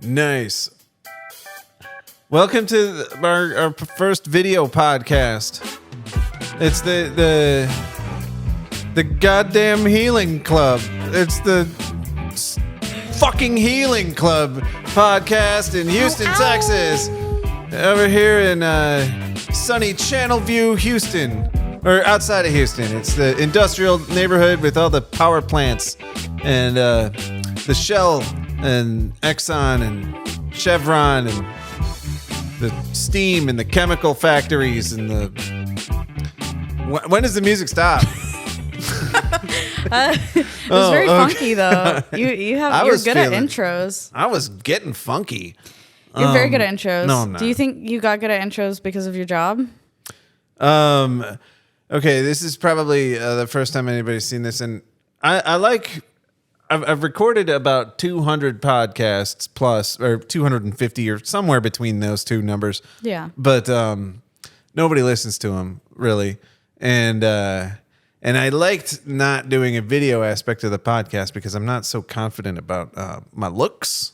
Nice. Welcome to our first video podcast. It's the goddamn healing club. It's the fucking healing club podcast in Houston, Texas. Over here in sunny Channelview, Houston. Or outside of Houston. It's the industrial neighborhood with all the power plants and the Shell and Exxon and Chevron and the steam and the chemical factories and the... When does the music stop? It was very funky though. You're good at intros. I was getting funky. You're very good at intros. No, I'm not. Do you think you got good at intros because of your job? Okay, this is probably the first time anybody's seen this, and I've recorded about 200 podcasts plus, or 250, or somewhere between those two numbers. Yeah. But nobody listens to them really, and I liked not doing a video aspect of the podcast because I'm not so confident about my looks.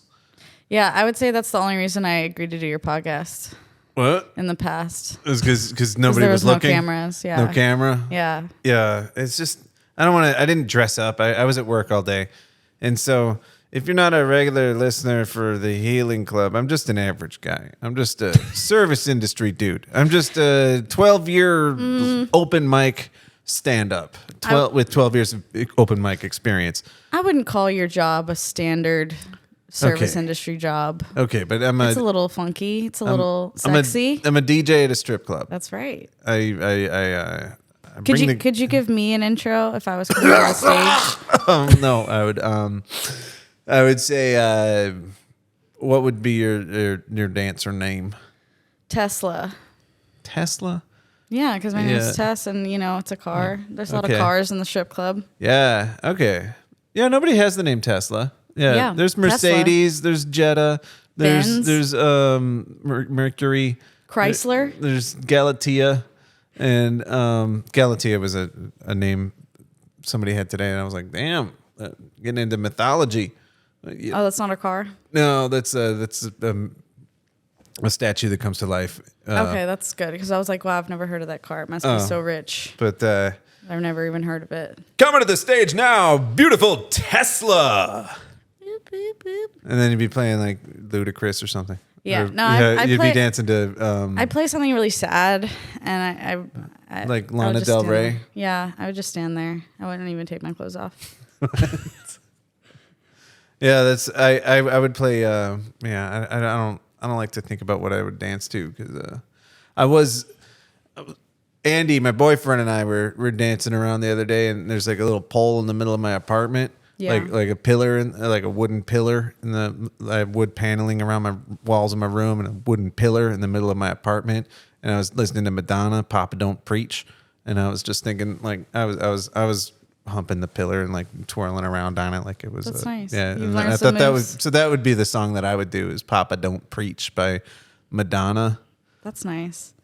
Yeah, I would say that's the only reason I agreed to do your podcast. What? In the past. It was because nobody was looking. No cameras, yeah. No camera? Yeah. Yeah. It's just, I didn't dress up. I was at work all day. And so if you're not a regular listener for the Healing Club, I'm just an average guy. I'm just a service industry dude. I'm just a 12-year open mic stand-up with 12 years of open mic experience. I wouldn't call your job a standard service industry job. Okay, but it's a little funky. It's a little sexy. I'm a DJ at a strip club. That's right. Could you give me an intro if I was coming on stage? No, I would say what would be your dancer name? Tesla. Tesla? Yeah, because my name is Tess, and it's a car. There's a lot of cars in the strip club. Yeah. Okay. Yeah. Nobody has the name Tesla. Yeah, there's Mercedes, Tesla. There's Jetta, there's Mercury, Chrysler, there's Galatea, and Galatea was a name somebody had today, and I was like, damn, getting into mythology. Oh, that's not a car? No, that's a statue that comes to life. Okay, that's good, because I was like, wow, I've never heard of that car. It must be so rich. But I've never even heard of it. Coming to the stage now, beautiful Tesla. Boop, boop. And then you'd be playing like Ludacris or something. Yeah, You'd be dancing to. I play something really sad, and I like Lana Del Rey. Yeah, I would just stand there. I wouldn't even take my clothes off. Yeah, that's I would play. I don't like to think about what I would dance to because Andy, my boyfriend, and I were dancing around the other day, and there's like a little pole in the middle of my apartment. Yeah. Like a pillar, like a wooden pillar, and I have wood paneling around my walls of my room, and a wooden pillar in the middle of my apartment. And I was listening to Madonna, "Papa Don't Preach," and I was just thinking, like I was humping the pillar and like twirling around on it, like it was. That's nice. Yeah, and I thought that would be the song that I would do is "Papa Don't Preach" by Madonna. That's nice.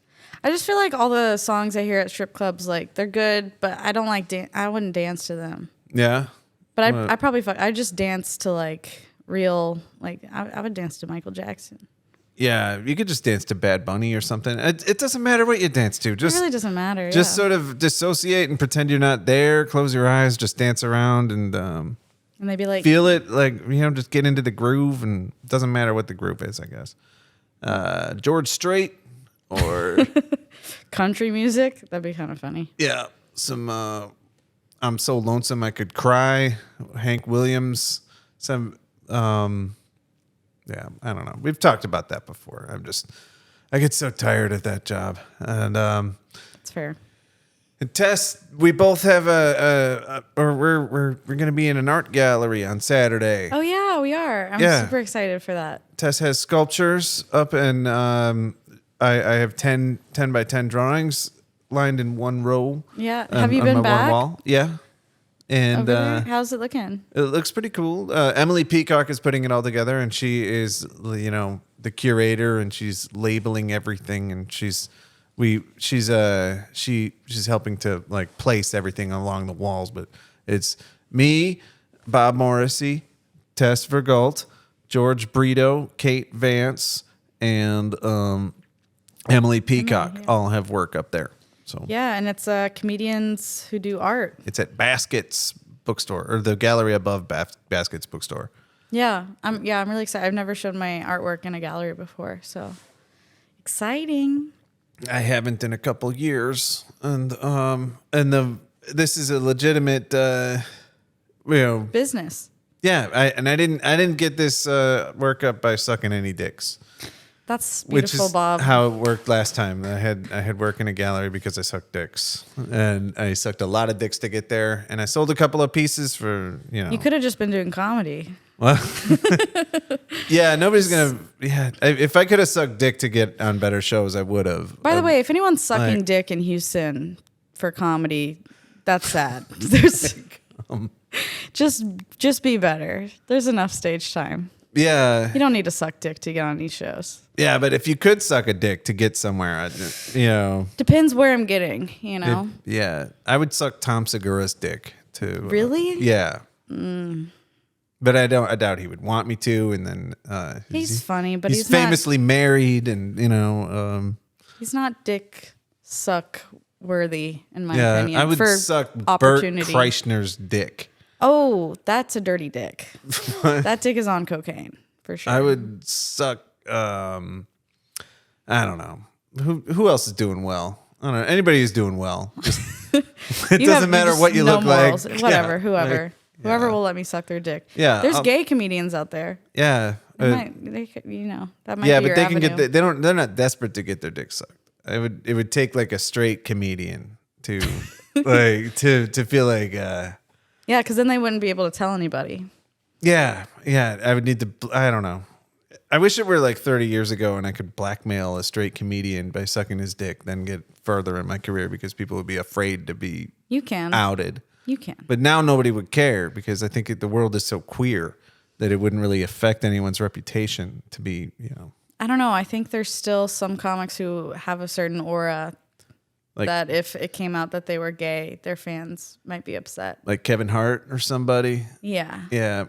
I just feel like all the songs I hear at strip clubs, like they're good, but I don't like. I wouldn't dance to them. Yeah. But I probably I just dance to like real, like I would dance to Michael Jackson. Yeah, you could just dance to Bad Bunny or something. It doesn't matter what you dance to. Just, it really doesn't matter. Just sort of dissociate and pretend you're not there. Close your eyes, just dance around and maybe like feel it, like just get into the groove, and it doesn't matter what the groove is, I guess. George Strait or country music. That'd be kind of funny. Yeah, some. I'm so lonesome I could cry. Hank Williams. Some, I don't know. We've talked about that before. I get so tired of that job. And that's fair. And Tess, we both have we're gonna be in an art gallery on Saturday. Oh yeah, we are. I'm super excited for that. Tess has sculptures up, and I have 10 by 10 drawings lined in one row. Yeah. Have you been back? One wall. Yeah. And how's it looking? It looks pretty cool. Emily Peacock is putting it all together, and she is, the curator, and she's labeling everything, and she's helping to like place everything along the walls. But it's me, Bob Morrissey, Tess Vegult, George Brito, Kate Vance, and Emily Peacock all have work up there. So Yeah, and it's comedians who do art. it's at Baskets Bookstore, or the gallery above Baskets Bookstore. Yeah, I'm really excited. I've never shown my artwork in a gallery before, so exciting. I haven't in a couple years, and this is a legitimate, Business. Yeah, I didn't get this work up by sucking any dicks. That's Which beautiful, is Bob. how it worked last time. I had work in a gallery because I sucked dicks, and I sucked a lot of dicks to get there. And I sold a couple of pieces for You could have just been doing comedy. Well, yeah, nobody's gonna. Yeah, if I could have sucked dick to get on better shows, I would have. By the way, if anyone's sucking dick in Houston for comedy, that's sad. There's just be better. There's enough stage time. Yeah, You don't need to suck dick to get on these shows. yeah, but if you could suck a dick to get somewhere, Depends where I'm getting, yeah, I would suck Tom Segura's dick too. Really? Yeah. But I doubt he would want me to. And then He's funny, but he's famously married, and he's not dick suck worthy in my yeah, opinion. I would for suck Bert opportunity. Kreischer's dick. Oh, that's a dirty dick. That dick is on cocaine for sure. I would suck. I don't know who else is doing well. I don't know anybody who's doing well. Just it doesn't matter what you look morals. like. Whatever, Yeah, whoever will let me suck their dick. Yeah, there's gay comedians out there. Yeah, That might be but your they can avenue. get. They're not desperate to get their dick sucked. It would take like a straight comedian to to feel like. Yeah, because then they wouldn't be able to tell anybody. Yeah. I would need to. I don't know. I wish it were like 30 years ago and I could blackmail a straight comedian by sucking his dick, then get further in my career because people would be afraid to be outed. You can. But now nobody would care because I think the world is so queer that it wouldn't really affect anyone's reputation to be, I don't know. I think there's still some comics who have a certain aura that if it came out that they were gay, their fans might be upset. Like Kevin Hart or somebody. Yeah. Yeah.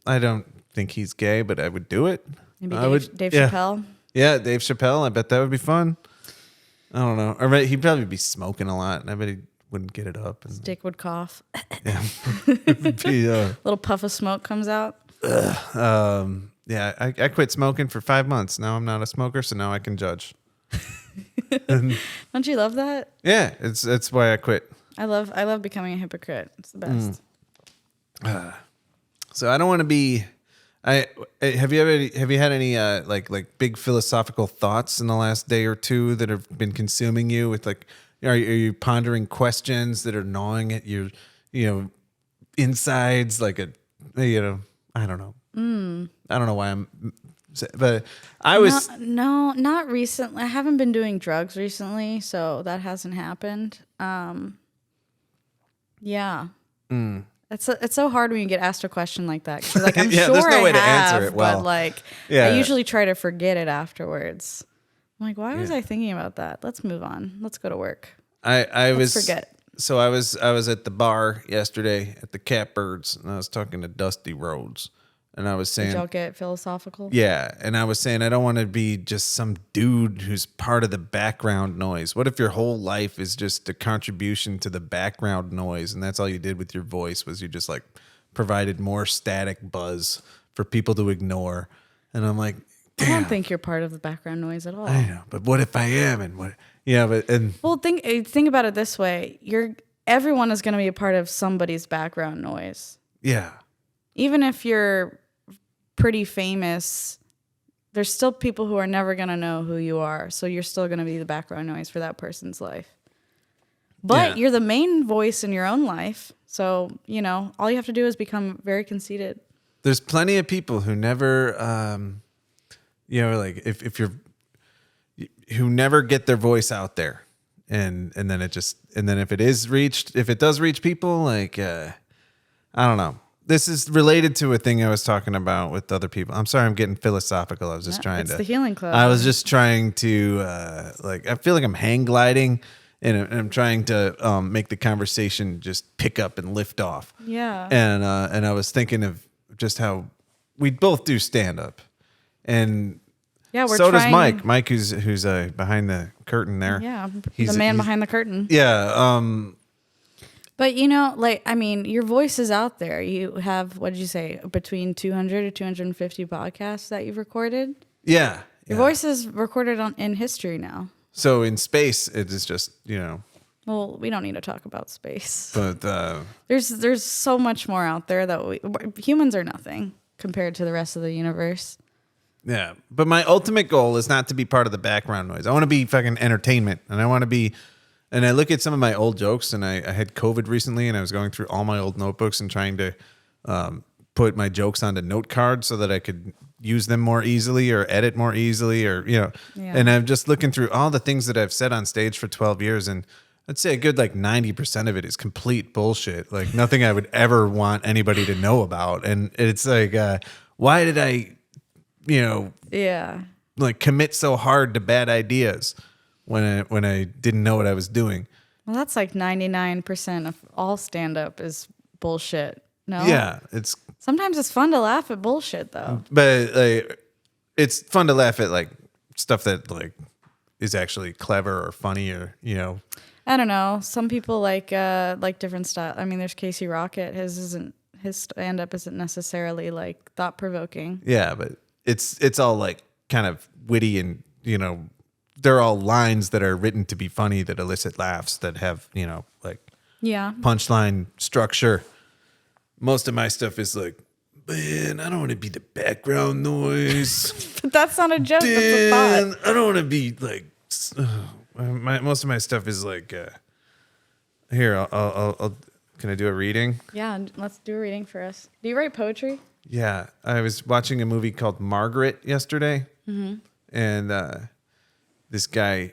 I don't think he's gay, but I would do it. Maybe Dave Chappelle. Yeah, Dave Chappelle. I bet that would be fun. I don't know. I bet he'd probably be smoking a lot, and I bet he wouldn't get it up. And, His dick would cough. yeah. It'd be, Little puff of smoke comes out. yeah, I quit smoking for 5 months. Now I'm not a smoker, so now I can judge. Don't you love that? Yeah, it's why I quit. I love becoming a hypocrite. It's the best. So I don't want to be. Have you had any like big philosophical thoughts in the last day or two that have been consuming you? With like, are you pondering questions that are gnawing at your insides? Like I don't know. I don't know why but I was not recently. I haven't been doing drugs recently, so that hasn't happened. Yeah. It's so hard when you get asked a question like that. 'Cause, like, I'm yeah, sure there's no I way to have, answer it well. but like Yeah. I usually try to forget it afterwards. I'm like, why was I thinking about that? Let's move on. Let's go to work. Let's forget. So I was at the bar yesterday at the Catbirds, and I was talking to Dusty Rhodes, and I was saying, Did y'all get philosophical? yeah, and I was saying I don't want to be just some dude who's part of the background noise. What if your whole life is just a contribution to the background noise, and that's all you did with your voice was you just like provided more static buzz for people to ignore? And I'm like, I damn, don't think you're part of the background noise at all. I know, but what if I am? And what? Yeah, Well, think about it this way: everyone is going to be a part of somebody's background noise. yeah. Even if you're pretty famous, there's still people who are never going to know who you are. So you're still going to be the background noise for that person's life. But you're the main voice in your own life. So, all you have to do is become very conceited. There's plenty of people who never, like if you're, who never get their voice out there. And then if it does reach people, like, I don't know. This is related to a thing I was talking about with other people. I'm sorry, I'm getting philosophical. I was just trying It's the healing club. I was just trying to, I feel like I'm hang gliding, and I'm trying to make the conversation just pick up and lift off. Yeah. And I was thinking of just how we both do stand up, and Yeah, we're so trying, does Mike. Mike, who's behind the curtain there. Yeah, the man behind the curtain. Yeah. But your voice is out there. You have, what did you say, between 200 to 250 podcasts that you've recorded. Yeah. Your voice is recorded in history now. So in space, it is just Well, we don't need to talk about space. But there's so much more out there that humans are nothing compared to the rest of the universe. Yeah, but my ultimate goal is not to be part of the background noise. I want to be fucking entertainment, and I want to be. And I look at some of my old jokes, and I had COVID recently, and I was going through all my old notebooks and trying to put my jokes onto note cards so that I could use them more easily or edit more easily, or Yeah. And I'm just looking through all the things that I've said on stage for 12 years, and I'd say a good 90% of it is complete bullshit. Like nothing I would ever want anybody to know about, and it's like, why did I? Commit so hard to bad ideas when I didn't know what I was doing. Well, that's like 99% of all stand-up is bullshit. No? Yeah, sometimes it's fun to laugh at bullshit though. But it's fun to laugh at stuff that is actually clever or funny or I don't know. Some people like different style. I mean, there's Casey Rocket. His stand-up isn't necessarily thought-provoking. Yeah, but it's all kind of witty and they're all lines that are written to be funny that elicit laughs that have punchline structure. Most of my stuff is man, I don't want to be the background noise. But that's not a joke. That's a thought. I don't want to be most of my stuff is here. I'll can I do a reading? Yeah, let's do a reading for us. Do you write poetry? Yeah, I was watching a movie called Margaret yesterday, and this guy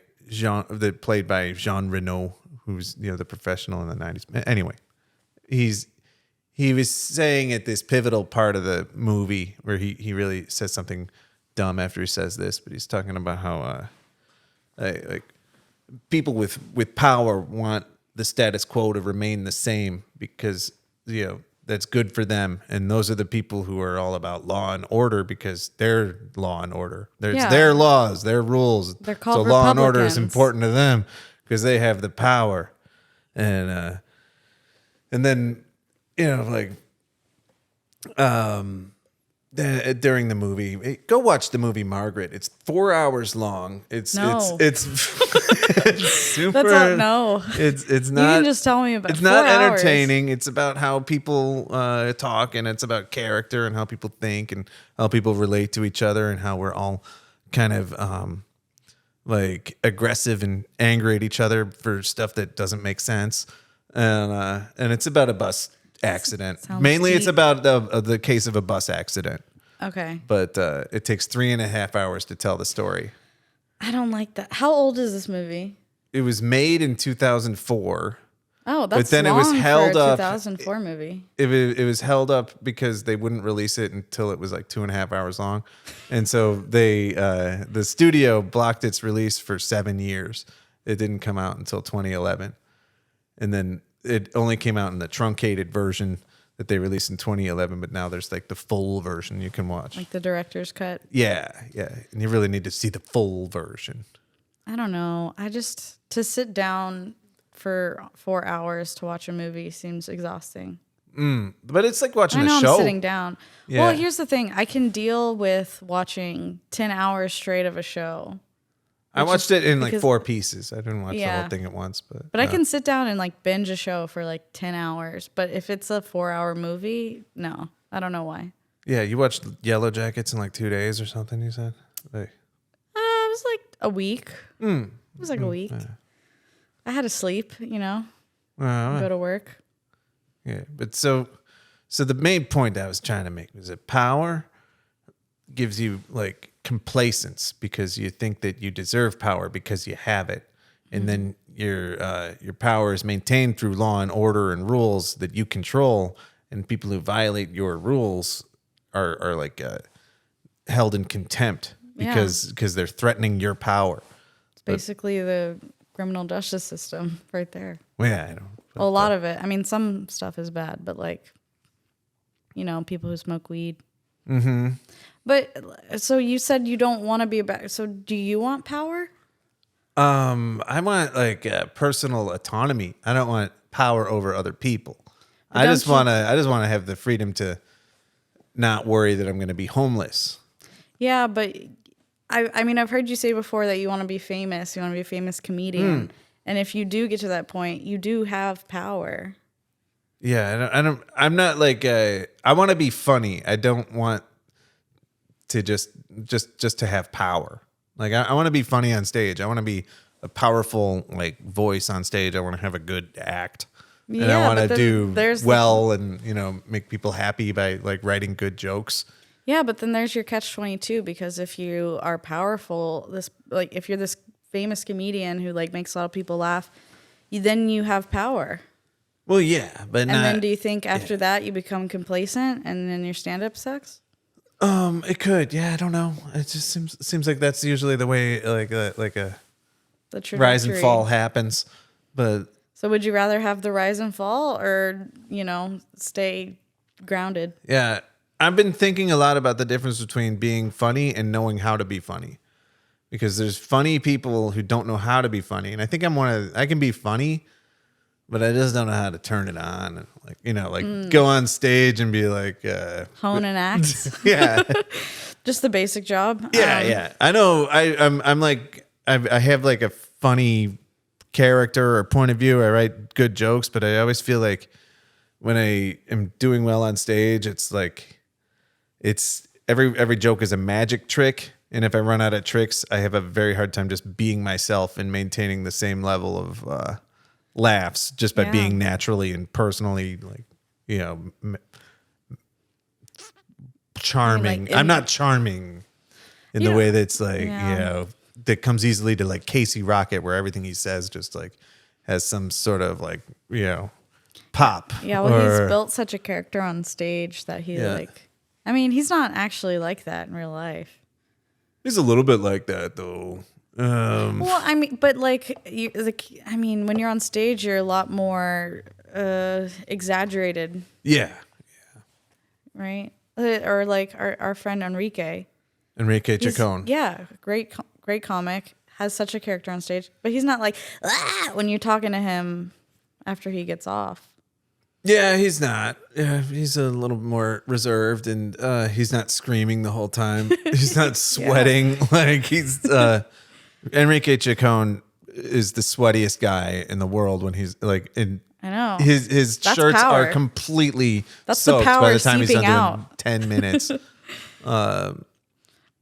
played by Jean Reno, who's the professional in the 90s. Anyway, he was saying at this pivotal part of the movie where he really says something dumb after he says this, but he's talking about how people with power want the status quo to remain the same because that's good for them, and those are the people who are all about law and order because they're law and order. There's their laws, their rules. They're called so law and order is Republicans. important to them because they have the power, and then during the movie, go watch the movie Margaret. It's 4 hours long. It's super. That's no. It's not. You can just tell me about. It's 4 not hours. entertaining. It's about how people talk, and it's about character and how people think and how people relate to each other, and how we're all kind of aggressive and angry at each other for stuff that doesn't make sense. And it's about a bus accident. Sounds Mainly, it's deep. about the case of a bus accident. Okay. But it takes 3.5 hours to tell the story. I don't like that. How old is this movie? It was made in 2004. Oh, that's But then it long was held for a up. 2004 movie. It was held up because they wouldn't release it until it was 2.5 hours long, and so the studio blocked its release for 7 years. It didn't come out until 2011, and then it only came out in the truncated version that they released in 2011. But now there's the full version you can watch, Like the director's cut. Yeah, and you really need to see the full version. I don't know. To sit down for 4 hours to watch a movie seems exhausting. But it's like watching I know a show. I'm sitting down. Yeah. Well, here's the thing. I can deal with watching 10 hours straight of a show. I watched it in because- 4 pieces. I didn't watch the Yeah. whole thing at once, but But I can sit down and binge a show for 10 hours. But if it's a 4-hour movie, no. I don't know why. Yeah, you watched Yellow Jackets in 2 days or something, you said? It was a week. It was a week. I had to sleep, go to work. Yeah, but so the main point I was trying to make was that power gives you complacence because you think that you deserve power because you have it, and then your power is maintained through law and order and rules that you control, and people who violate your rules are held in contempt because they're threatening your power. It's basically the criminal justice system right there. Well, yeah, I don't. Well, a lot of it. I mean, some stuff is bad, but people who smoke weed. But so you said you don't want to be so do you want power? I want like personal autonomy. I don't want power over other people. But I just want to have the freedom to not worry that I'm going to be homeless. Yeah, but I mean, I've heard you say before that you want to be famous. You want to be a famous comedian. And if you do get to that point, you do have power. Yeah, I'm not like I want to be funny. I don't want to just to have power. Like I want to be funny on stage. I want to be a powerful like voice on stage. I want to have a good act. And I want to do well and, make people happy by like writing good jokes. Yeah, but then there's your catch-22 because if you are powerful, if you're this famous comedian who like makes a lot of people laugh, then you have power. Well, yeah, but and then do you think after that you become complacent and then your stand-up sucks? It could. Yeah, I don't know. It just seems like that's usually the way the rise and fall happens. But so would you rather have the rise and fall or, stay grounded? Yeah. I've been thinking a lot about the difference between being funny and knowing how to be funny. Because there's funny people who don't know how to be funny. And I think I can be funny, but I just don't know how to turn it on. And go on stage and be like... hone and act. Yeah. Just the basic job. Yeah. I know I'm like... I have like a funny character or point of view. I write good jokes, but I always feel like when I am doing well on stage, it's like... every joke is a magic trick, and if I run out of tricks, I have a very hard time just being myself and maintaining the same level of laughs just by being naturally and personally charming. I'm not charming in the way that's that comes easily to like Casey Rocket, where everything he says just like has some sort of like pop. Yeah, well, he's built such a character on stage that he I mean, he's not actually like that in real life. He's a little bit like that, though. Well, I mean, but when you're on stage, you're a lot more exaggerated. Yeah. Right? Or like our friend Enrique Chacon. Yeah, great comic. Has such a character on stage, but he's not like when you're talking to him after he gets off. Yeah, he's not. Yeah, he's a little more reserved, and he's not screaming the whole time. He's not sweating. Like he's Enrique Chacon is the sweatiest guy in the world when he's like in. I know his shirts power. are completely That's soaked the power by the time he's done out. doing 10 minutes.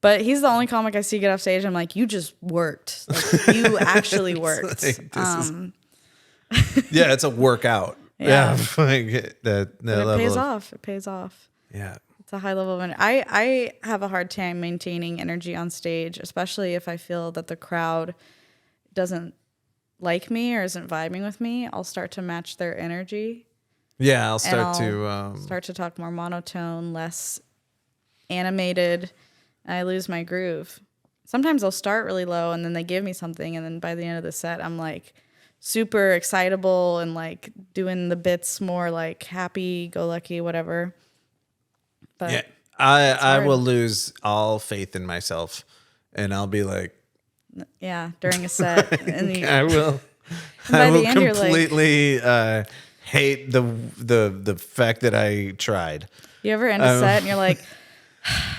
But he's the only comic I see get off stage. I'm like, you just worked. Like, you actually worked. Yeah, it's a workout. Yeah, like that level. It pays off. It pays off. Yeah. It's a high level of energy. I have a hard time maintaining energy on stage, especially if I feel that the crowd doesn't like me or isn't vibing with me. I'll start to match their energy. Yeah, I'll start to talk more monotone, less animated. I lose my groove. Sometimes I'll start really low and then they give me something, and then by the end of the set, I'm like super excitable and like doing the bits more like happy go lucky, whatever. But yeah, I will lose all faith in myself, and I'll be like, during a set, and I will completely hate the fact that I tried. You ever end a set and you're like,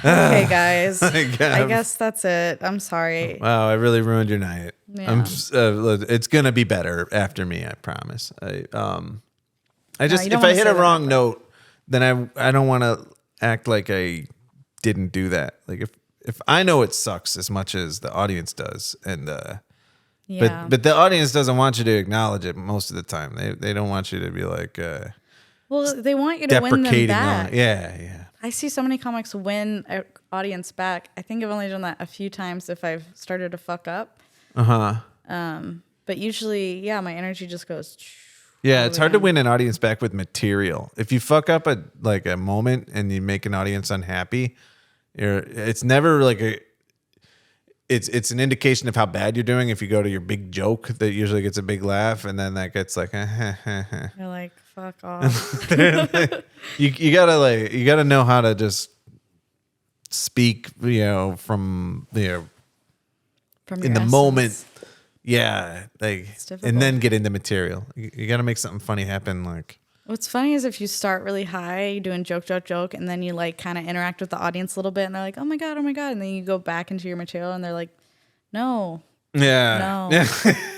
okay, guys, I guess that's it. I'm sorry. Wow, I really ruined your night. Yeah. It's gonna be better after me, I promise. If I hit a wrong note, then I don't want to act like I didn't do that. Like if I know it sucks as much as the audience does, and but the audience doesn't want you to acknowledge it most of the time. They don't want you to be like they want you to win them back. Yeah. I see so many comics win an audience back. I think I've only done that a few times if I've started to fuck up. But usually, my energy just goes. Yeah, it's hard to win an audience back with material. If you fuck up a moment and you make an audience unhappy, it's never like it's an indication of how bad you're doing. If you go to your big joke that usually gets a big laugh, and then that gets like you're like, fuck off. you gotta know how to just speak, from From in your the moment. essence. Yeah, like, difficult. and then get into material. You got to make something funny happen. Like, What's funny is if you start really high, you're doing joke, and then you like kind of interact with the audience a little bit, and they're like, oh my god, and then you go back into your material, and they're like, no, yeah, no,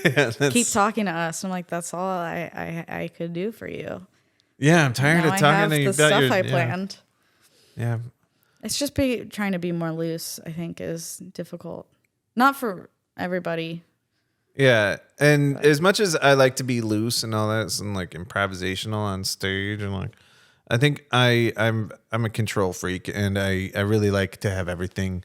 yeah, keep talking to us. I'm like, that's all I could do for you. yeah. I'm tired Now of I talking have to you the about stuff your. I Yeah, planned. yeah. It's just trying to be more loose, I think, is difficult. Not for everybody. Yeah, and as much as I like to be loose and all that, and like improvisational on stage, and like, I think I'm a control freak, and I really like to have everything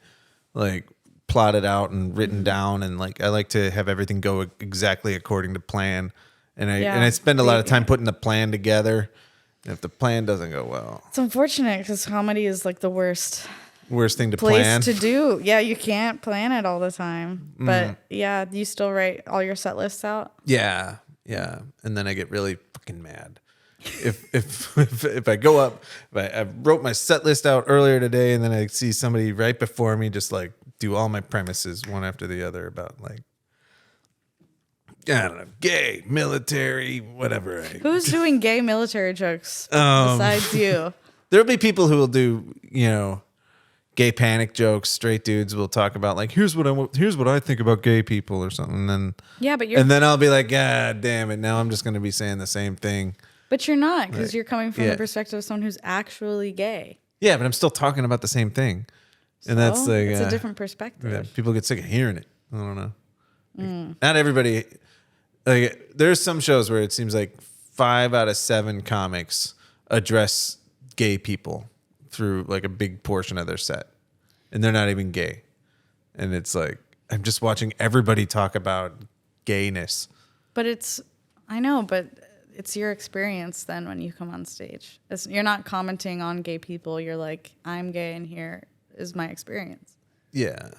like plotted out and written down, and like I like to have everything go exactly according to plan, and I spend a lot of time putting the plan together. And if the plan doesn't go well, It's unfortunate because comedy is like the worst thing to place plan. to do. Yeah, you can't plan it all the time. But yeah, you still write all your set lists out? Yeah, yeah, and then I get really fucking mad if I go up. I wrote my set list out earlier today, and then I see somebody right before me just like do all my premises one after the other about like, I don't know, gay, military, whatever. Who's doing gay military jokes besides you? There'll be people who will do gay panic jokes. Straight dudes will talk about like, here's what I think about gay people or something. And then Yeah, but and then I'll be like, God damn it! Now I'm just gonna be saying the same thing. But you're not, because you're coming from Yeah. the perspective of someone who's actually gay. Yeah, but I'm still talking about the same thing, and that's So, like it's a different perspective. yeah, people get sick of hearing it. I don't know. Like, not everybody. Like, there's some shows where it seems like 5 out of 7 comics address gay people through like a big portion of their set, and they're not even gay. And it's like, I'm just watching everybody talk about gayness. But I know, but it's your experience then when you come on stage. You're not commenting on gay people. You're like, I'm gay and here is my experience. Yeah.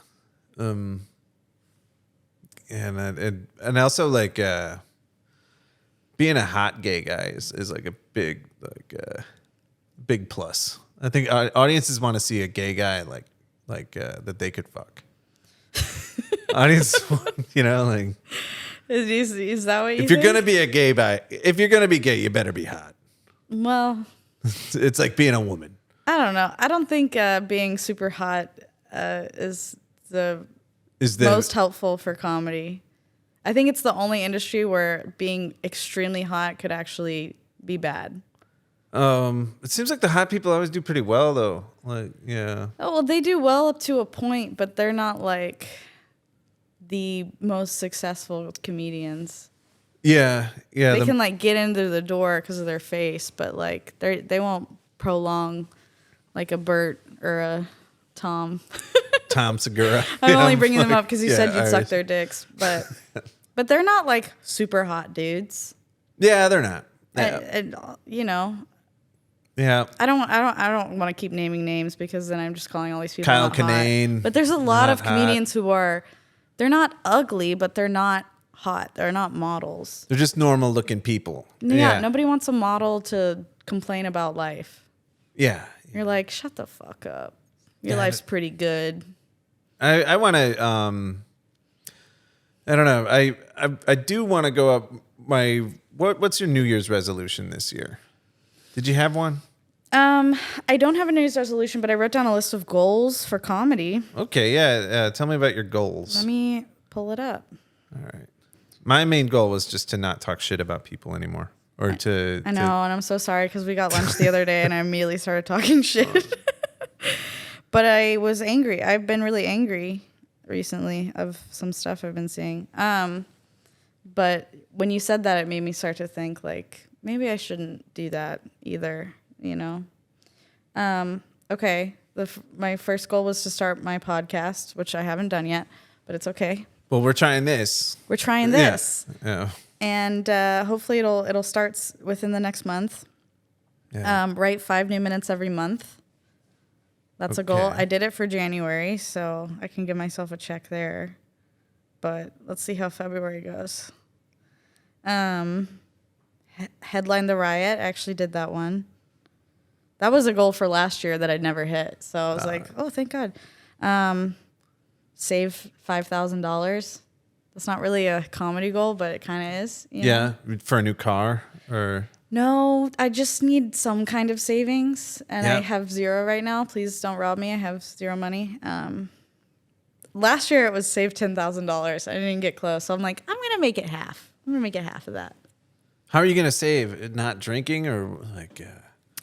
And also like being a hot gay guy is like a big plus. I think audiences want to see a gay guy like that they could fuck. Audience, like, Is that what you if you're think? gonna be a gay guy, if you're gonna be gay, you better be hot. Well, It's like being a woman. I don't know. I don't think being super hot is the most helpful for comedy. I think it's the only industry where being extremely hot could actually be bad. It seems like the hot people always do pretty well though. Like, yeah. Oh, well, they do well up to a point, but they're not like the most successful comedians. Yeah. They can like get into the door because of their face, but like they won't prolong like a Bert or a Tom. Tom Segura. I'm only bringing them up because you said you'd Irish. suck their dicks, but they're not like super hot dudes. Yeah, they're not. Yeah. Yeah. I don't want to keep naming names because then I'm just calling all these people Kyle not hot. Kinane, But there's a lot of not comedians who they're not ugly, but they're not hot. They're not models. They're just normal looking people. Yeah, nobody wants a model to complain about life. Yeah. You're like, shut the fuck up. Your life's pretty good. I want to I don't know. I do want to go up what's your New Year's resolution this year? Did you have one? I don't have a New Year's resolution, but I wrote down a list of goals for comedy. Okay, yeah. Tell me about your goals. Let me pull it up. All right. My main goal was just to not talk shit about people anymore. Or to I know, and I'm so sorry because we got lunch the other day and I immediately started talking shit. But I was angry. I've been really angry recently of some stuff I've been seeing. But when you said that, it made me start to think like maybe I shouldn't do that either. Okay. My first goal was to start my podcast, which I haven't done yet, but it's okay. Well, we're trying this. We're trying this. Yeah. And hopefully it'll start within the next month. Yeah. Write 5 new minutes every month. That's a goal. Okay. I did it for January, so I can give myself a check there. But let's see how February goes. Headline the riot. I actually did that one. That was a goal for last year that I'd never hit. So I was like, oh, thank God. Save $5,000. That's not really a comedy goal, but it kind of is. You know? For a new car or... No, I just need some kind of savings, and I have zero right now. Please don't rob me. I have zero money. Last year it was save $10,000. I didn't get close, so I'm like, I'm gonna make it half. I'm gonna make it half of that. How are you gonna save? Not drinking or like?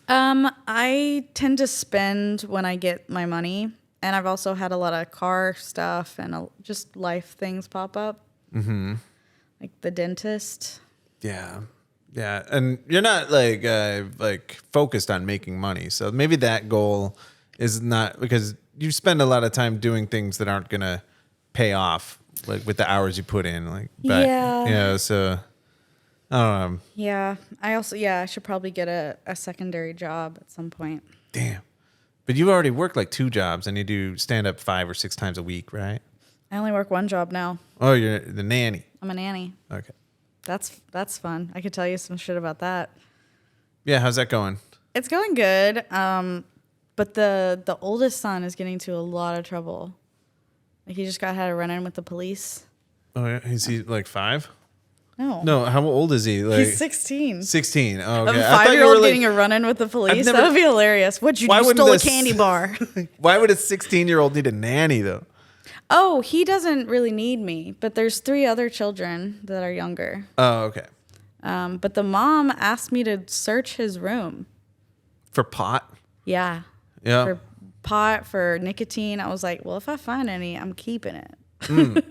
I tend to spend when I get my money, and I've also had a lot of car stuff and just life things pop up. Mm-hmm. Like the dentist. Yeah. Yeah, and you're not like focused on making money, so maybe that goal is not, because you spend a lot of time doing things that aren't gonna pay off, like with the hours you put in, like back, so I don't know. Yeah, I should probably get a secondary job at some point. Damn, but you already work like 2 jobs, and you do stand up 5 or 6 times a week, right? I only work 1 job now. Oh, you're the nanny. I'm a nanny. Okay. That's fun. I could tell you some shit about that. Yeah, how's that going? It's going good. But the oldest son is getting into a lot of trouble. Like he just had a run-in with the police. Oh yeah, is he like 5? No. How old is he? Like he's 16. 16. Oh, okay. A 5-year-old getting a run-in with the police. That would be hilarious. You stole a candy bar. Why would a 16-year-old need a nanny though? Oh, he doesn't really need me, but there's 3 other children that are younger. Oh, okay. But the mom asked me to search his room. For pot? Yeah. Yeah. For pot, for nicotine. I was like, well, if I find any, I'm keeping it. I'm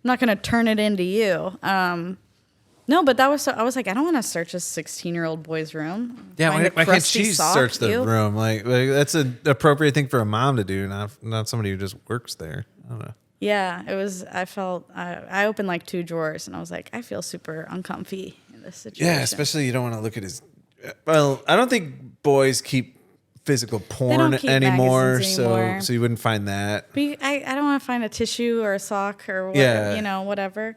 not going to turn it into you. No, but I was like, I don't want to search a 16-year-old boy's room. Yeah, why can't she search the room? Like that's an appropriate thing for a mom to do, not somebody who just works there. I don't know. Yeah, it was. I opened like 2 drawers, and I was like, I feel super uncomfy in this situation. Yeah, especially you don't want to look at his. Well, I don't think boys keep physical porn anymore, so you wouldn't find that. But I don't want to find a tissue or a sock or whatever, whatever.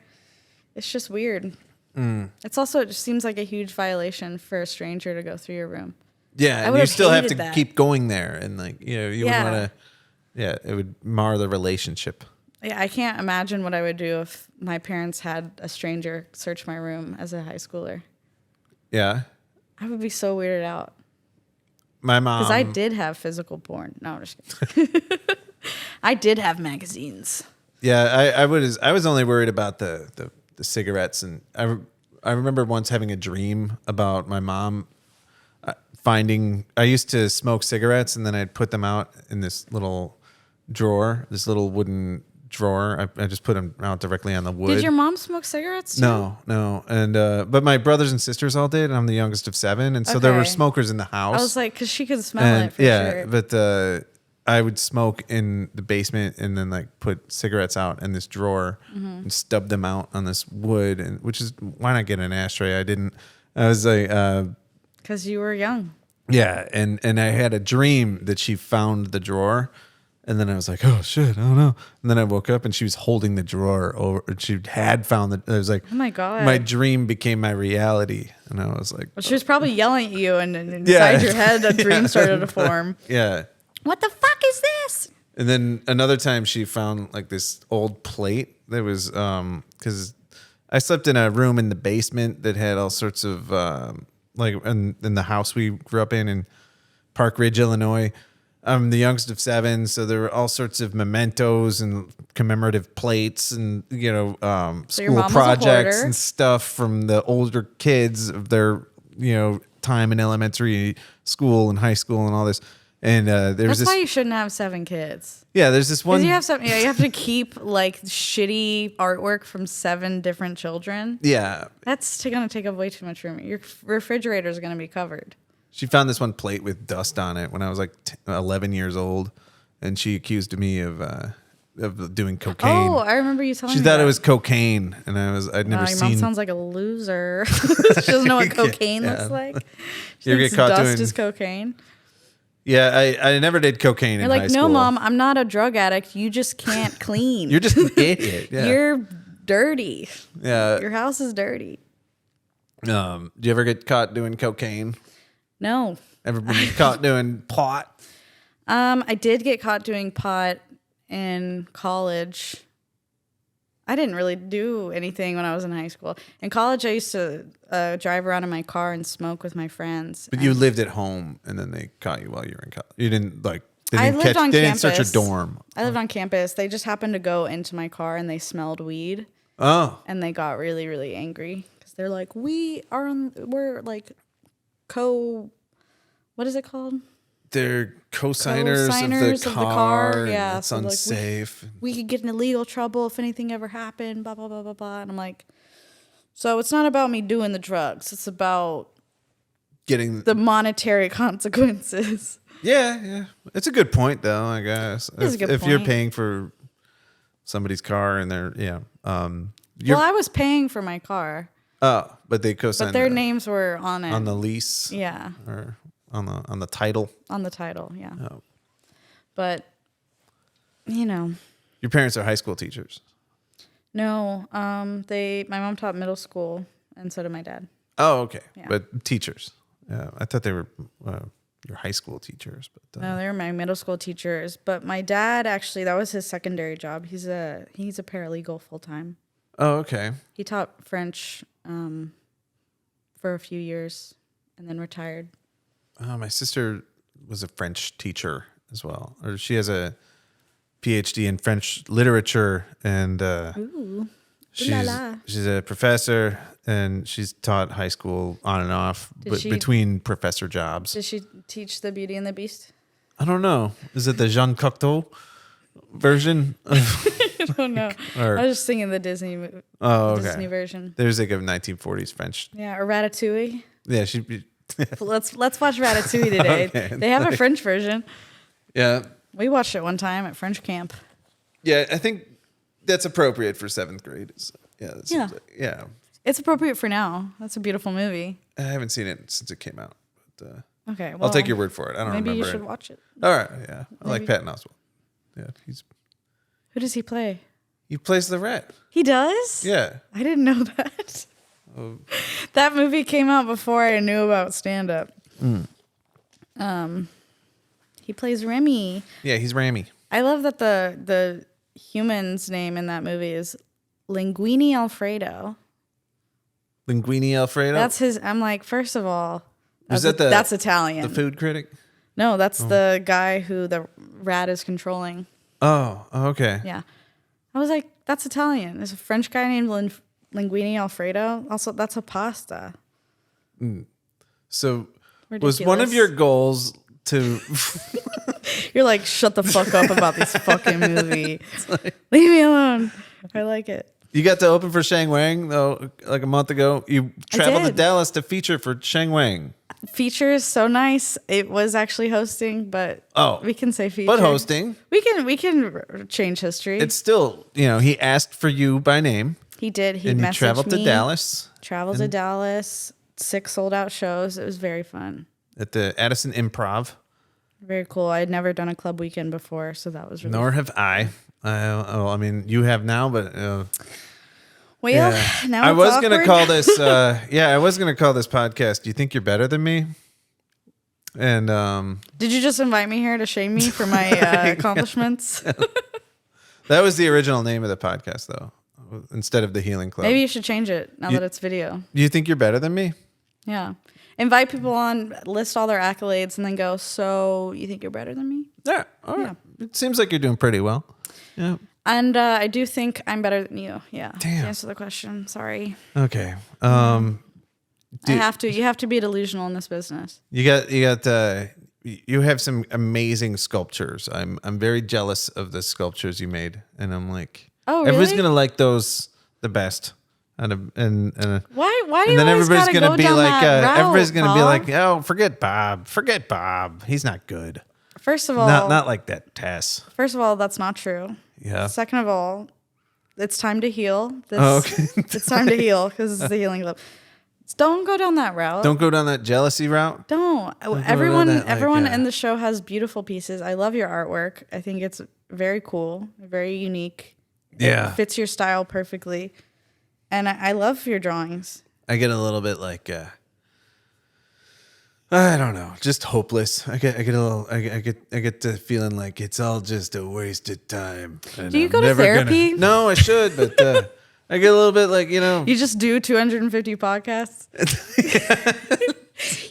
It's just weird. It's also, it just seems like a huge violation for a stranger to go through your room. Yeah, and you still have to keep going there, and like you wouldn't want to. Yeah, it would mar the relationship. Yeah, I can't imagine what I would do if my parents had a stranger search my room as a high schooler. Yeah, I would be so weirded out. My mom, because I did have physical porn. No, I'm just kidding. I did have magazines. Yeah, I was only worried about the cigarettes, and I remember once having a dream about my mom finding. I used to smoke cigarettes, and then I'd put them out in this little drawer, this little wooden drawer. I just put them out directly on the wood. Did your mom smoke cigarettes too? No. And but my brothers and sisters all did, and I'm the youngest of 7, and so there were smokers in the house. I was like, because she could smell it for sure. But I would smoke in the basement and then like put cigarettes out in this drawer and stub them out on this wood, and which is why not get an ashtray? I didn't. I was like, because you were young. Yeah, and I had a dream that she found the drawer. And then I was like, oh, shit, I don't know. And then I woke up and she was holding the drawer over. She had found it. I was like, oh, my God. My dream became my reality. And I was like. Well, she was probably yelling at you, and inside your head, a dream started to form. Yeah. What the fuck is this? And then another time she found like this old plate that was, because I slept in a room in the basement that had all sorts of, like in the house we grew up in Park Ridge, Illinois. I'm the youngest of 7, so there were all sorts of mementos and commemorative plates and, school projects and stuff from the older kids of their, time in elementary school and high school and all this. And that's why you shouldn't have 7 kids. Yeah, there's this one. You have you have to keep like shitty artwork from 7 different children. Yeah. That's going to take up way too much room. Your refrigerator is going to be covered. She found this one plate with dust on it when I was like 11 years old, and she accused me of doing cocaine. Oh, I remember you telling me. She thought it was cocaine, and I'd never seen. Your mom sounds like a loser. She doesn't know what cocaine looks like. She thinks dust is cocaine. Yeah, I never did cocaine in high school. No, Mom, I'm not a drug addict. You just can't clean. You're just an idiot. Yeah. You're dirty. Yeah. Your house is dirty. Do you ever get caught doing cocaine? No. Ever been caught doing pot? I did get caught doing pot in college. I didn't really do anything when I was in high school. In college, I used to drive around in my car and smoke with my friends. But you lived at home, and then they caught you while you were in college. You didn't like. They I didn't lived on They campus. didn't search a dorm. I lived on campus. They just happened to go into my car and they smelled weed. Oh. And they got really, really angry because they're like, we're like what is it called? They're co-signers of the car. Yeah, it's so unsafe. Like, we could get in illegal trouble if anything ever happened. Blah blah blah blah blah. And I'm like, so it's not about me doing the drugs. It's about getting the monetary consequences. Yeah. It's a good point, though. I guess if you're paying for somebody's car and they're well, I was paying for my car. Oh, but they co-signed. But their names were on it on the lease. Yeah. Or on the title. On the title, yeah. Oh. But your parents are high school teachers. No, my mom taught middle school, and so did my dad. Oh, okay. Yeah. But teachers. Yeah, I thought they were your high school teachers. But No, they were my middle school teachers. But my dad actually, that was his secondary job. He's a paralegal full time. Oh, okay. He taught French for a few years, and then retired. My sister was a French teacher as well, or she has a PhD in French literature, and Ooh. she's a professor, and she's taught high school on and off, between professor jobs. Did she teach The Beauty and the Beast? I don't know. Is it the Jean Cocteau version? I don't know. I was just singing the Disney version. There's like a 1940s French. Yeah, or Ratatouille. Yeah, she'd be. Let's watch Ratatouille today. Okay. They have a French version. Yeah. We watched it one time at French camp. Yeah, I think that's appropriate for 7th grade. Yeah. It's appropriate for now. That's a beautiful movie. I haven't seen it since it came out. But, okay, well, I'll take your word for it. I don't remember. Maybe you should watch it. All right, yeah. I like Patton Oswalt. Yeah, Who does he play? He plays the rat. He does? Yeah. I didn't know that. Oh. That movie came out before I knew about stand-up. He plays Remy. Yeah, he's Ramy. I love that the human's name in that movie is Linguini Alfredo. Linguini Alfredo? That's his. I'm like, first of all, that's Italian. The food critic? No, that's the guy who the rat is controlling. Oh, okay. Yeah. I was like, that's Italian. There's a French guy named Linguini Alfredo. Also, that's a pasta. So Ridiculous. was one of your goals to... You're like, shut the fuck up about this fucking movie. Leave me alone. I like it. You got to open for Shang Wang, though, like a month ago. You traveled to Dallas to feature for Shang Wang. Feature is so nice. It was actually hosting, but we can say feature. But hosting. We can change history. It's still, he asked for you by name. He did. He and messaged you traveled me. to Dallas. Traveled to Dallas. 6 sold out shows. It was very fun. At the Addison Improv. Very cool. I had never done a club weekend before, so that was really Nor fun. have I. I mean, you have now, but... now I it's was going to awkward. call this... I was going to call this podcast, Do You Think You're Better Than Me? And... Did you just invite me here to shame me for my accomplishments? That was the original name of the podcast, though, instead of the Healing Club. Maybe you should change it now that it's video. You think you're better than me? Yeah. Invite people on, list all their accolades, and then go, so you think you're better than me? Yeah. All right. Yeah. It seems like you're doing pretty well. Yeah. And I do think I'm better than you. Yeah. Damn. To answer the question. Sorry. Okay. You have to be delusional in this business. You have some amazing sculptures. I'm very jealous of the sculptures you made, and I'm like, oh, really? Everybody's gonna like those the best. And why do you then always everybody's gotta gonna go be down like, that route, everybody's gonna be Paul? like, oh, forget Bob. He's not good. First of all, Not like that, Tess. First of all, that's not true. Yeah. Second of all, it's time to heal. Okay. It's time to heal because it's the healing club. Don't go down that route. Don't go down that jealousy route. Don't. Everyone in the show has beautiful pieces. I love your artwork. I think it's very cool, very unique. Yeah. It fits your style perfectly. And I love your drawings. I get a little bit like I don't know, just hopeless. I get the feeling like it's all just a waste of time. Do you go to therapy? No, I should, but I get a little bit like, You just do 250 podcasts.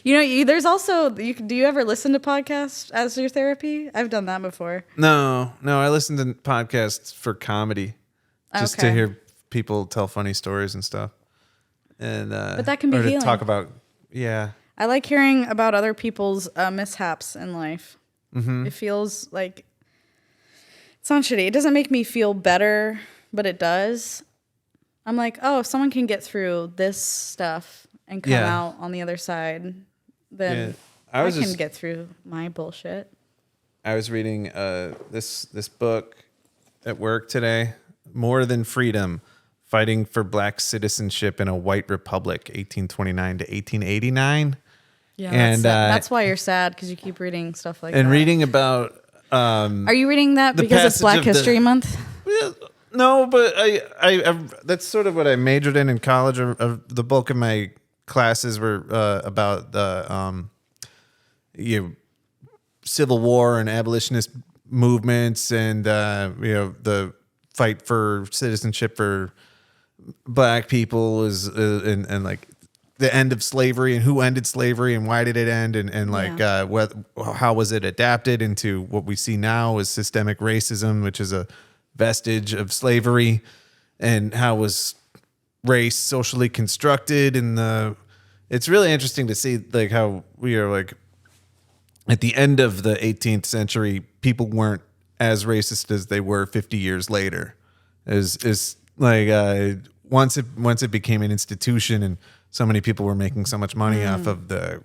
There's also do you ever listen to podcasts as your therapy? I've done that before. No, I listen to podcasts for comedy, just to hear people tell funny stories and stuff. And but that can be healing. To talk about, yeah. I like hearing about other people's mishaps in life. Mm-hmm. It feels like it's not shitty. It doesn't make me feel better, but it does. I'm like, oh, if someone can get through this stuff and come out on the other side, then I can get through my bullshit. I was reading this book at work today, More Than Freedom, Fighting for Black Citizenship in a White Republic, 1829 to 1889. Yeah, and that's why you're sad, because you keep reading stuff like that. And reading about... Are you reading that because it's Black History Month? No, but I that's sort of what I majored in college. The bulk of my classes were about the Civil War and abolitionist movements, and the fight for citizenship for Black people is and like the end of slavery and who ended slavery and why did it end, and how was it adapted into what we see now as systemic racism, which is a vestige of slavery, and how was race socially constructed. And it's really interesting to see like how we are like at the end of the 18th century, people weren't as racist as they were 50 years later. Is like once it became an institution and so many people were making so much money off of the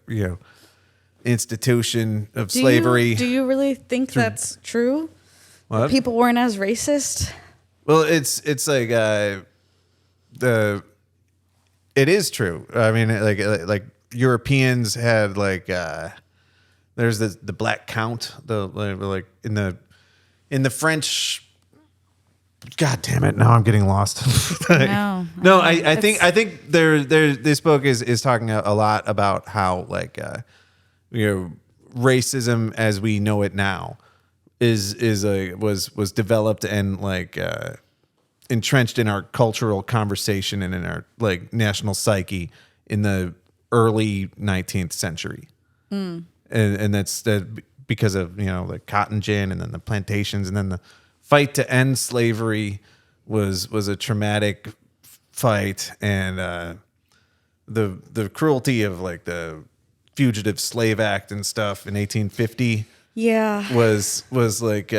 institution of slavery. Do you really think that's true? What? People weren't as racist? Well, it's like it is true. I mean, like Europeans had like there's the Black Count, like in the French. God damn it! Now I'm getting lost. No, I think this book is talking a lot about how like racism as we know it now was developed and like entrenched in our cultural conversation and in our like national psyche in the early 19th century, and that's because of like cotton gin and then the plantations and then the fight to end slavery was a traumatic fight, and the cruelty of like the Fugitive Slave Act and stuff in 1850 was like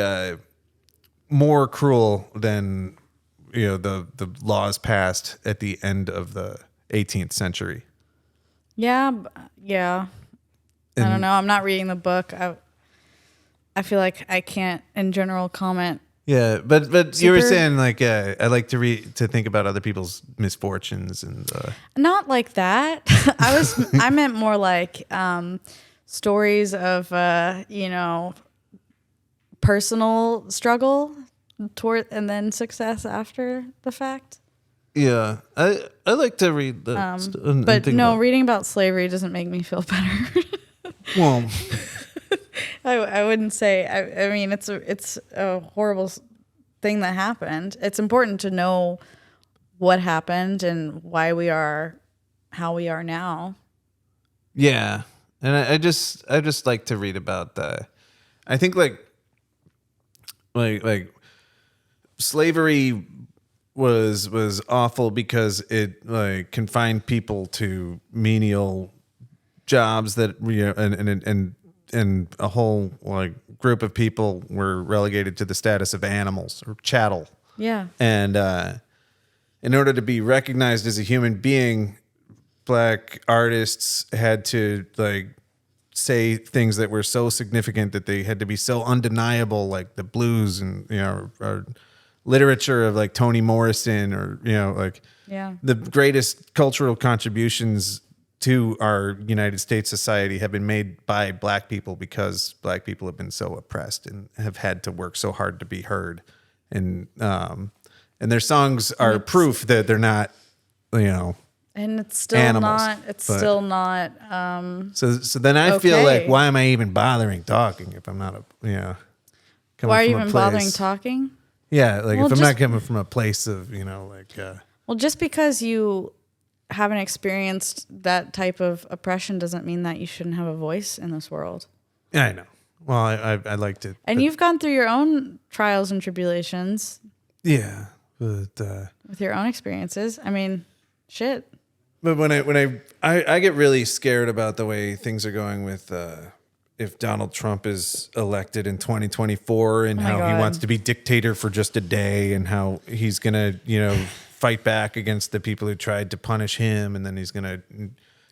more cruel than the laws passed at the end of the 18th century. I don't know. I'm not reading the book. I feel like I can't in general comment. Yeah, but you were saying like I like to think about other people's misfortunes and not like that. I meant more like stories of personal struggle toward and then success after the fact. Yeah, I like to read that. But no, reading about slavery doesn't make me feel better. Well. I wouldn't say. I mean, it's a horrible thing that happened. It's important to know what happened and why we are how we are now. Yeah, and I just like to read about the. I think like slavery was awful because it like confined people to menial jobs that and a whole like group of people were relegated to the status of animals or chattel. Yeah. And in order to be recognized as a human being, Black artists had to like say things that were so significant that they had to be so undeniable, like the blues and or literature of like Toni Morrison or like the greatest cultural contributions to our United States society have been made by Black people because Black people have been so oppressed and have had to work so hard to be heard. And their songs are proof that they're not, And it's still animals, not. It's but- still not. So then I feel Okay. like, why am I even bothering talking if I'm not coming Why are you from a even place- bothering talking? Yeah, like Well, if I'm just- not coming from a place of Well, just because you haven't experienced that type of oppression doesn't mean that you shouldn't have a voice in this world. I know. Well, I'd like to. And you've gone through your own trials and tribulations Yeah, but with your own experiences. I mean, shit. but when I get really scared about the way things are going with if Donald Trump is elected in 2024 and Oh my how he God. wants to be dictator for just a day and how he's gonna fight back against the people who tried to punish him and then he's gonna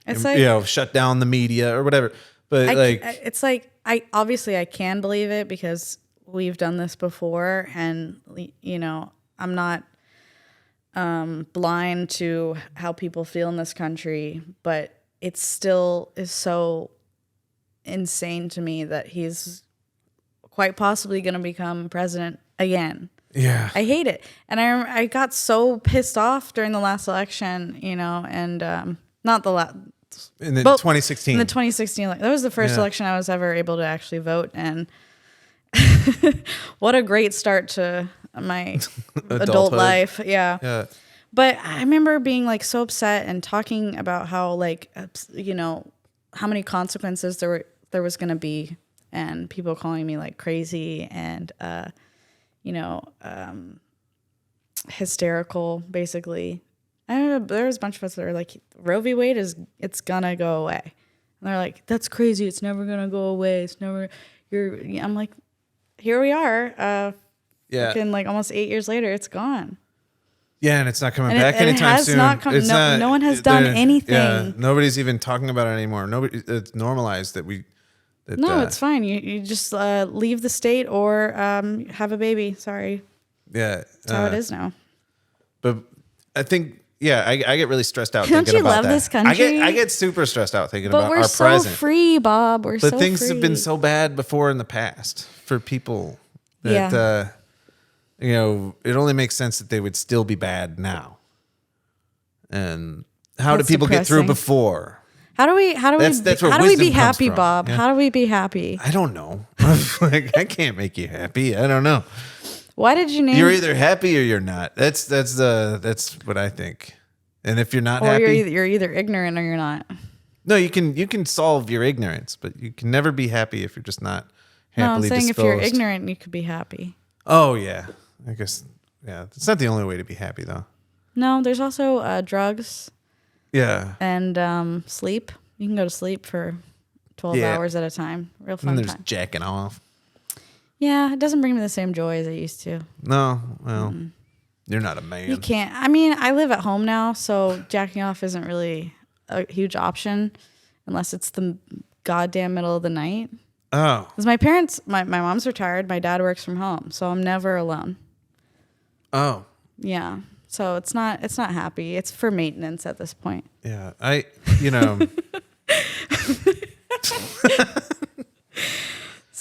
It's like- shut down the media or whatever. But it's like I can believe it because we've done this before, and I'm not blind to how people feel in this country, but it still is so insane to me that he's quite possibly going to become president again. yeah, I hate it, and I got so pissed off during the last election, and not the last. in the Well, 2016. In the 2016, that was the first Yeah. election I was ever able to actually vote, and what a great start to my adult Adulthood. life. Yeah. Yeah. But I remember being like so upset and talking about how how many consequences there was going to be, and people calling me like crazy and hysterical, basically. There was a bunch of us that were like, Roe v. Wade it's gonna go away. And they're like, that's crazy. It's never gonna go away. I'm like, here we are. Yeah. Like almost 8 years later, it's gone. Yeah, and it's not coming And back it anytime has soon. not come- It's no one has done anything. Yeah, nobody's even talking about it anymore. It's normalized that we. That, No, it's fine. You just leave the state or have a baby. Sorry, Yeah, that's how it is now. But I think, I get really stressed out. Don't thinking you about love that. this country? I get super stressed out thinking But about we're our so present. free, Bob. We're But so things free. have been so bad before in the past for people that it only makes sense that they would still be bad now. And how That's do people get through depressing. before? How do we That's where how do we be wisdom comes happy, from. Bob? Yeah. How do we be happy? I don't know. I can't make you happy. I don't know. Why did you name You're either happy or you're not. That's what I think. And if you're not or happy, you're either ignorant or you're not. no, you can solve your ignorance, but you can never be happy if you're just not No, I'm happily saying disposed. if you're ignorant, you could be happy. Oh yeah, I guess It's not the only way to be happy though. No, there's also drugs Yeah. and sleep. You can go to sleep for 12 Yeah. hours at a time. Real And fun then there's time. jacking off. Yeah, it doesn't bring me the same joy as it used to. No, well, you're not a man. You can't. I mean, I live at home now, so jacking off isn't really a huge option unless it's the goddamn middle of the night. Oh, Because my parents, my mom's retired, my dad works from home, so I'm never alone. oh, Yeah. So it's not happy. It's for maintenance at this point. yeah.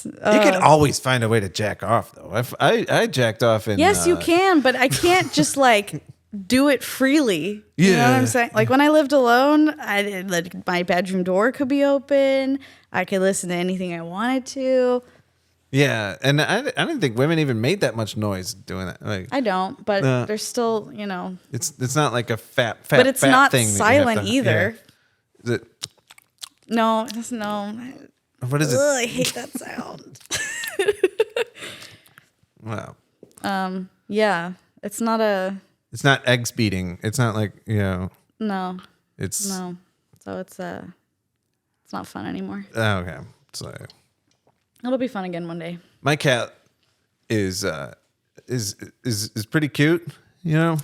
You can always find a way to jack off though. I jacked off in. Yes, you can, but I can't just like do it freely. You know what I'm Yeah. saying? Like when I lived alone, my bedroom door could be open. I could listen to anything I wanted to. Yeah, and I didn't think women even made that much noise doing that. Like I don't, but there's still, it's not like a fat but it's fat not thing that you have silent to- either. yeah. Is it? No, it's no. What is it? Ugh, I hate that sound. Wow. Yeah, it's not a It's not eggs beating. It's not like no, It's no. So it's not fun anymore. Okay. So It'll be fun again one day. my cat is pretty cute. Yeah,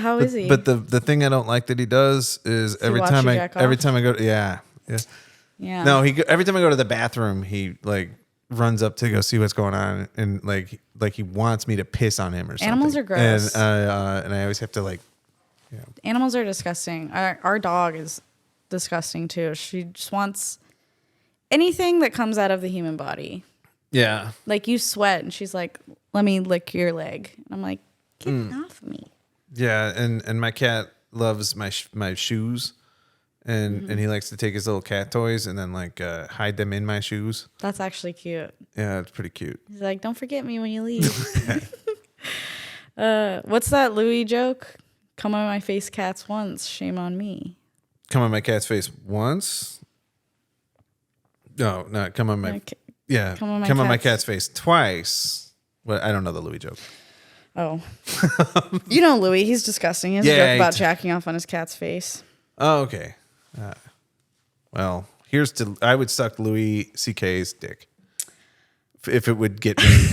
how is he? But the thing I don't like that he does is he watch you jack off? every time I go yeah. Yeah. No, every time I go to the bathroom, he like runs up to go see what's going on, and like he wants me to piss on him or something. Animals are gross. and I always have to like. Animals are disgusting. Our dog is disgusting too. She just wants anything that comes out of the human body. Yeah. Like you sweat, and she's like, "Let me lick your leg." And I'm like, "Get off me." Yeah, and my cat loves my shoes, and he likes to take his little cat toys and then like hide them in my shoes. That's actually cute. Yeah, it's pretty cute. He's like, don't forget me when you leave. What's that Louis joke? Come on my face cats once, shame on me. Come on my cat's face once. No, not come on my. Yeah, come on my cat's face twice. Well, I don't know the Louis joke. Oh, you know Louis? He's disgusting. He has a joke about jacking off on his cat's face. Oh, okay. Well, here's to I would suck Louis C.K.'s dick if it would get me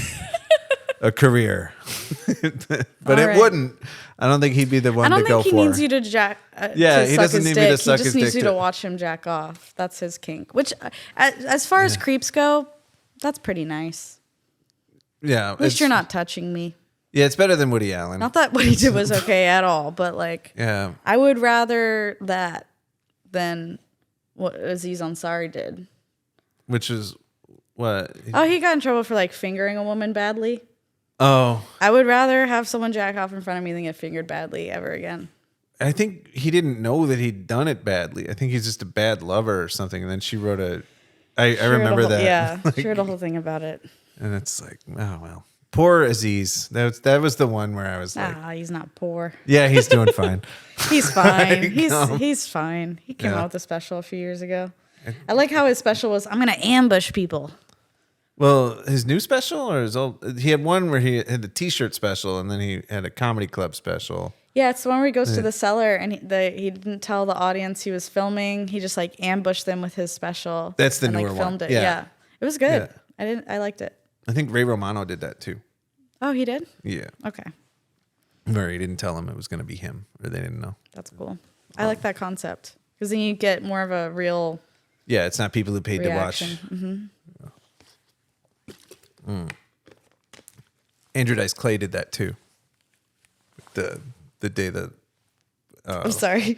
a career, but it wouldn't. I don't think he'd be the one to go for. I don't think he needs you to jack. He doesn't need me to suck his dick. He just needs you to watch him jack off. That's his kink. Which, as far as creeps go, that's pretty nice. Yeah, at least you're not touching me. Yeah, it's better than Woody Allen. Not that what he did was okay at all, but like, yeah, I would rather that than what Aziz Ansari did. Which is what? Oh, he got in trouble for like fingering a woman badly. Oh. I would rather have someone jack off in front of me than get fingered badly ever again. I think he didn't know that he'd done it badly. I think he's just a bad lover or something. And then she wrote I remember that. Yeah, like, she wrote a whole thing about it. And it's like, oh, well. Poor Aziz. That was the one where I was like, he's not poor. Yeah, he's doing fine. He's fine. He's fine. He came out with a special a few years ago. I like how his special was, I'm going to ambush people. Well, his new special or his old? He had one where he had the T-shirt special, and then he had a comedy club special. Yeah, it's the one where he goes to the cellar and he didn't tell the audience he was filming. He just like ambushed them with his special. That's the newer filmed one. It. Yeah, it was good. Yeah. I liked it. I think Ray Romano did that too. Oh, he did? Yeah. Okay. Where he didn't tell them it was going to be him, or they didn't know. That's cool. I like that concept because then you get more of a real. Yeah, it's not people who paid reaction. to watch. Mm-hmm. Andrew Dice Clay did that too. The day that. I'm sorry.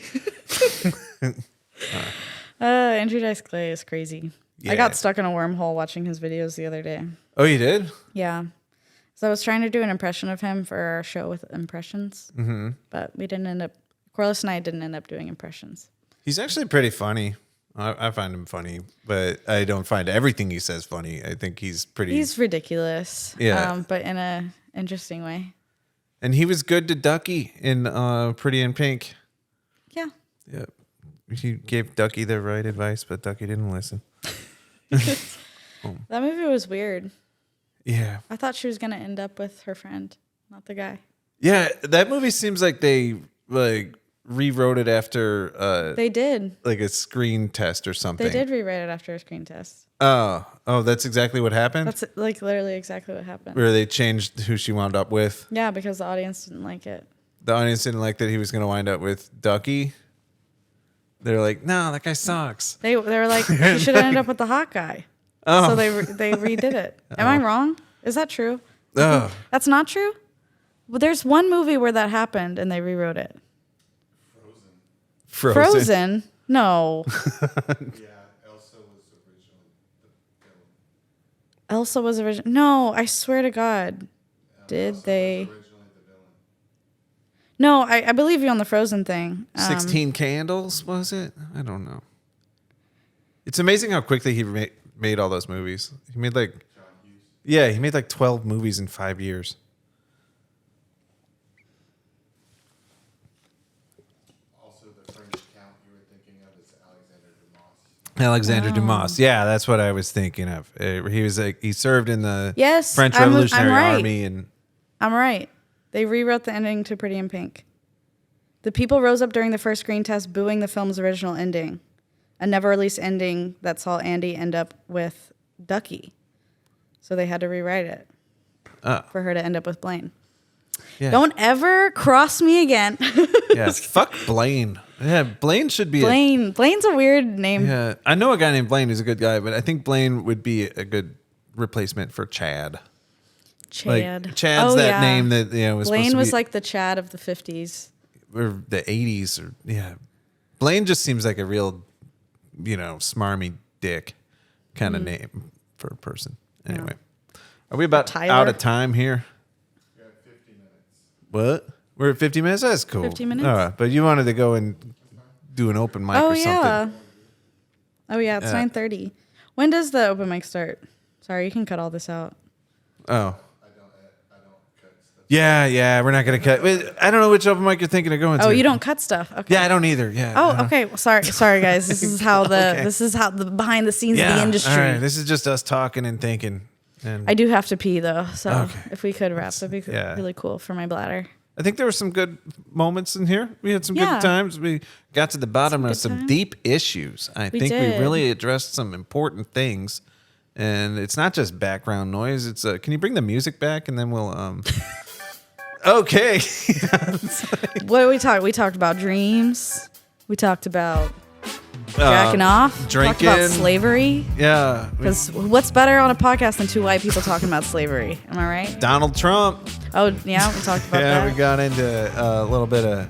Andrew Dice Clay is crazy. Yeah. I got stuck in a wormhole watching his videos the other day. Oh, you did? Yeah. So I was trying to do an impression of him for our show with impressions, but we didn't end up. Corliss and I didn't end up doing impressions. He's actually pretty funny. I find him funny, but I don't find everything he says funny. I think he's ridiculous. Yeah. But in a interesting way. And he was good to Ducky in Pretty in Pink. Yeah. Yeah. He gave Ducky the right advice, but Ducky didn't listen. That movie was weird. Yeah. I thought she was going to end up with her friend, not the guy. Yeah, that movie seems like they rewrote it after they did. Like a screen test or something. They did rewrite it after a screen test. Oh, that's exactly what happened? That's like literally exactly what happened. Where they changed who she wound up with? Yeah, because the audience didn't like it. The audience didn't like that he was going to wind up with Ducky? They're like, no, that guy sucks. They were like, she should have ended up with the hot guy. Oh. So they redid it. Am I wrong? Is that true? Oh. That's not true? Well, there's one movie where that happened and they rewrote it. Frozen? No. Yeah, Elsa was originally the villain. Elsa was originally... No, I swear to God. Did Elsa they... was originally the villain. No, I believe you on the Frozen thing. 16 Candles, was it? I don't know. It's amazing how quickly he made all those movies. He made like... John Hughes. Yeah, he made like 12 movies in 5 years. Also, the French Count you were thinking of is Alexander Dumas. Dumas. Yeah, that's what I was thinking of. He was like he served in the Yes, French I'm Revolutionary right. Army, and I'm right. They rewrote the ending to Pretty in Pink. The people rose up during the first screen test booing the film's original ending, a never-released ending that saw Andy end up with Ducky. So they had to rewrite it for her to end up with Blaine. Yeah. Don't ever cross me again. Yeah, fuck Blaine. Yeah, Blaine should be Blaine's a weird name. Yeah, I know a guy named Blaine who's a good guy, but I think Blaine would be a good replacement for Chad. Chad. Like, Chad's name that was Blaine supposed to was be, like the Chad of the 50s. Or the 80s. Or yeah. Blaine just seems like a real, smarmy dick kind of name for a person. Anyway. Are we about out of time here? We have 50 minutes. What? We're at 50 minutes. That's cool. 50 minutes. All right, but you wanted to go and do an open mic Oh or yeah. something. Oh yeah, it's 9:30. When does the open mic start? Sorry, you can cut all this out. Oh. I don't cut stuff. Yeah. We're not gonna cut. Wait, I don't know which open mic you're thinking of going to. Oh, you don't cut stuff. Okay. Yeah, I don't either. Yeah. Oh, okay. Well, sorry, guys. This is how the behind the scenes of the industry. All right. This is just us talking and thinking. And I do have to pee though, so Okay. if we could wrap, that'd be Yeah. really cool for my bladder. I think there were some good moments in here. We had some Yeah. good times. We got to the bottom Some of good some times. deep issues. I We think we did. really addressed some important things. And it's not just background noise. It's can you bring the music back and then we'll Okay. What did we talk? We talked about dreams. We talked about jacking off. Talked about drinking. slavery. Yeah. Because what's better on a podcast than two white people talking about slavery? Am I right? Donald Trump. Oh yeah, we talked about Yeah, that. we got into a little bit of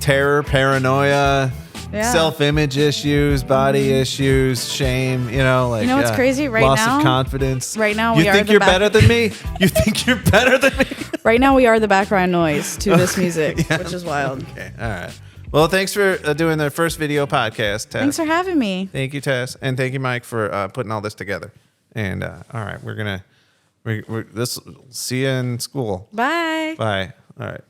terror, paranoia, Yeah. self-image issues, body issues, shame. You know, like You know what's crazy? Right loss now- of confidence. right now you we are think the you're back- better than me? You think you're better than me? Right now, we are the background noise to this music, which is wild. Okay, all right. Well, thanks for doing the first video podcast, Tess. Thanks for having me. Thank you, Tess, and thank you, Mike, for putting all this together. And all right, we're this. See you in school. Bye. Bye. All right.